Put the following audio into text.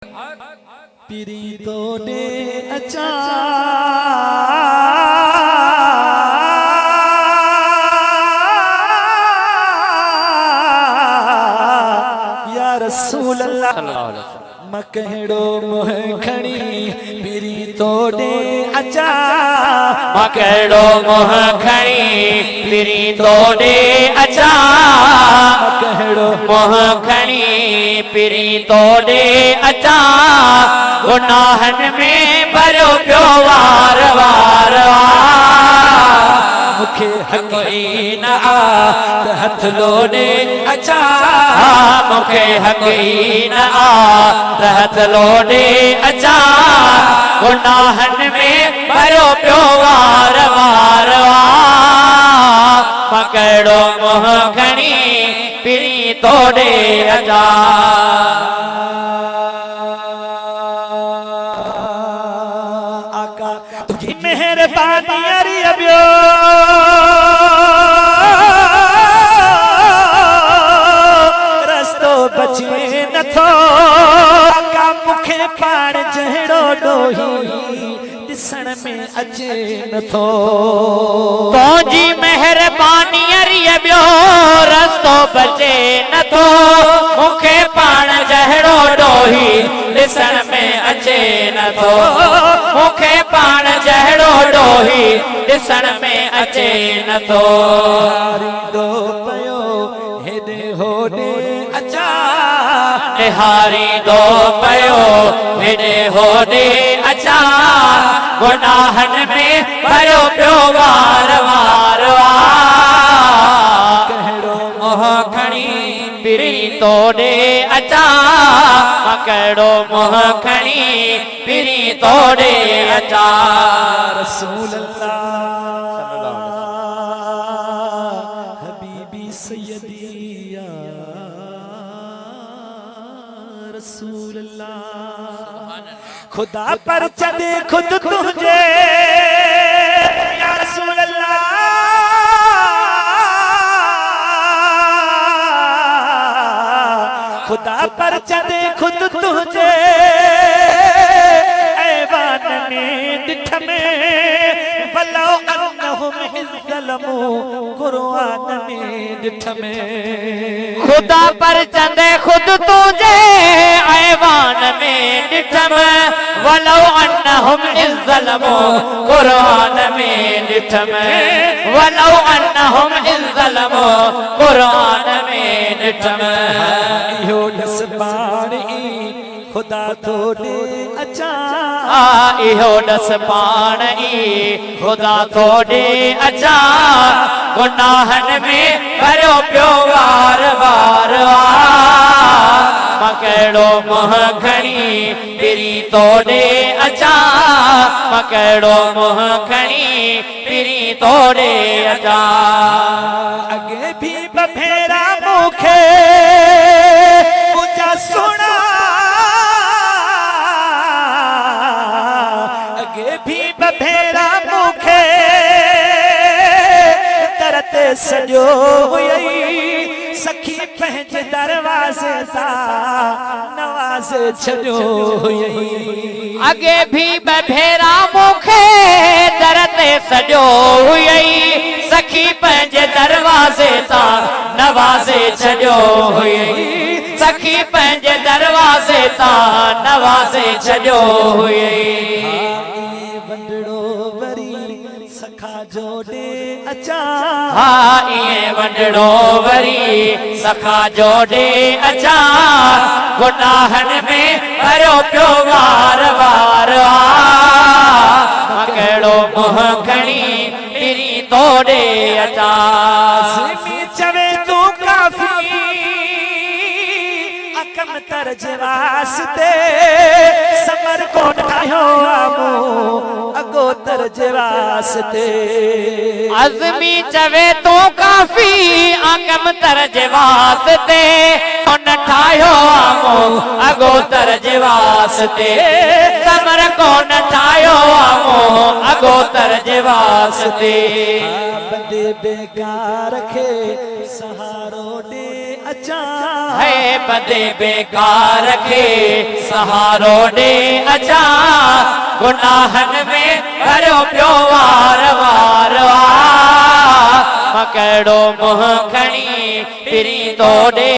पीरी तोड़े अचा या रसूल अल्लाह मकहड़ो मोह खणी पीरी तोड़े अचा मकड़ो मोह खणी पीरी तोड़े अचा मकहड़ो मोह खणी पीरी तोड़े अचा गुनाहन में भरो पियो वार वार मुखे हक़ी न आ त हथ लोड़े अचा मुखे हक़ी न आ त हथ लोड़े अचा गुनाहन में भरो पियो वार वार मकड़ो मोह खणी पीरी तोड़े अचा आका तुझी मेहरबानी अरी अबियो रस्तो बचे नथो आका मुखे पाण जहड़ो डोही दिसण में अचे नथो तुझी मेहरबानी अरी अबियो रस्तो बचे नथो मुखे पाण जहड़ो डोही दिसण में अचे नथो मुखे पाण जहड़ो डोही दिसण में अचे नथो दो पयो हेदे होदे अचा निहारी दो पयो हेडे होडे अचा गुनाहन में भरो पियो वार वार कहड़ो मोह खणी पीरी तोड़े अचा मकड़ो मोह खणी पीरी तोड़े अचा रसूल अल्लाह हबीबी सैयदी या रसूल अल्लाह खुदा पर चले खुद तुझे या रसूल अल्लाह खुदा पर चले खुद तुझे ऐवान में डिठ में बलो अन्नहुम इज़्ज़लमू कुरान में डिठ में खुदा पर चंदे खुद तुझे ऐवान में डिठम वलो अन्नहुम इज़्ज़लमू कुरान में डिठम वलो अन्नहुम इज़्ज़लमू कुरान में डिठम इहो दस पाणी खुदा थोड़े अचा इहो दस पाणी खुदा थोड़े अचा गुनाहन में भरो पियो वार वार मकड़ो मोह खणी पीरी तोड़े अचा मकड़ो मोह खणी पीरी तोड़े अचा अगे भी बफेरा मुखे मुझा सुना अगे भी बफेरा मुखे तरते सजो हुई सखी पंहिंजे दरवाज़े सा नवाज़े छॾियो हुई अगे भी बफेरा मुखे दर ते सजो हुई सखी पंहिंजे दरवाज़े ता नवाज़े छॾियो हुई सखी पंहिंजे दरवाज़े ता नवाज़े छॾियो हुई वंडड़ो वरी सखा जोड़े अचा हा इए वंडड़ो वरी सखा जोड़े अचा गुनाहन में भरो पियो वार वार मकड़ो मोह खणी पीरी तोड़े अचा सिमी चवे तू काफी अकम तरज वास्ते समर कोन आयो आमो अगो तरज वास्ते अज़मी चवे तू काफी अकम तरज वास्ते उन ठायो आमो अगो तरज वास्ते समर कोन ठायो आमो अगो तरज वास्ते बंदे बेकार खे सहारो दे अचा है बदे बेकार के सहारो दे अचा गुनाहन में करो पियो वार वार वार मकड़ो मुँह खणी फिरी तो दे